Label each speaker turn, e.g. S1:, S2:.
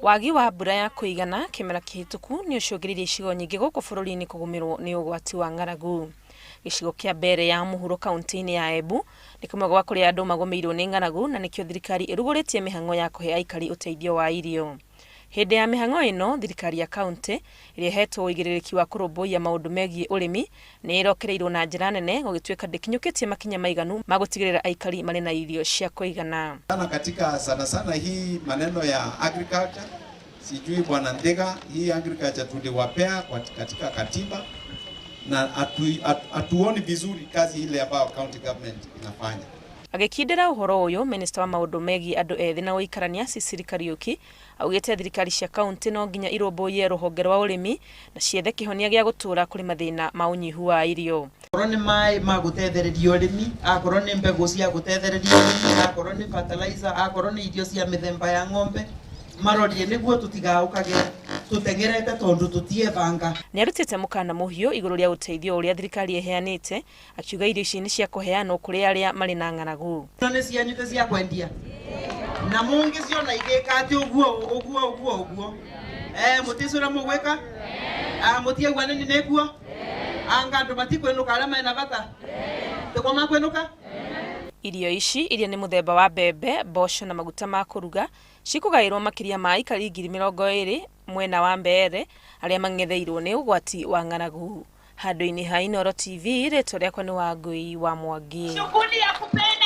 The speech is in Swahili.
S1: Wagi wa mbura ya kuigana kimera kihituku ni ucungiririe icigo nyingi guku bururi-ini kugumirwo ni ugwati wa ng'aragu. Gicigo kia mbere ya muhuro kaunti-ini ya Embu ni kumwe gwa kuria andu magumirwo ni ng'aragu na nikio thirikari iruguritie mihang'o ya kuhe aikari uteithio wa irio. Hindi ya mihang'o ino thirikari ya kaunti iria hetwo uigiririki wa kurumbuia maundu megie urimi ni irokereirwo na njira nene gugituika ndikinyukitie makinya maiganu magutigirira aikari mari na irio cia kuigana.
S2: Katika sana hii maneno ya agriculture, sijui bwana Ndega, hii agriculture tuliwapea katika katiba na atuoni vizuri kazi ile ambayo county government inafanya.
S1: Agikindira uhoro uyu minister wa maundu megie andu ethi na uikarania Cecily Kariuki augite thirikari cia kaunti no nginya irumbuie ruhonge rwa urimi na ciethe kihonia gia gutura kuri mathina ma unyihu wa irio.
S3: Akorwo ni mai magutethereria urimi, akorwo ni mbegu cia gutethereria urimi, akorwo ni fertilizer, akorwo ni irio cia mithemba ya ng'ombe, marorie niguo tutigaukage tutengerete tondu tutie banga.
S1: Ni arutite mukana muhiu iguru ria uteithio uria thirikari iheanite akiuga irio ici ni cia kuheanwo kuri aria mari na ng'aragu.
S3: Ni cianyute cia kwendia na mungi ciona igika ati uguo muticura mugwika mutiegwa nini nekuo anga andu matikwenuka aria mena bata tukoma kwenuka.
S1: Irio ici iria ni muthemba wa mbembe, mboco na maguta ma kuruga cikugairwo makiria ma aikari 20,000 mwena wa mbere aria mangetheirwo ni ugwati wa ng'aragu. Handu-ini ha Inooro TV ritwa riakwa ni Wangui wa Mwangi.
S4: Shughuli ya kupenda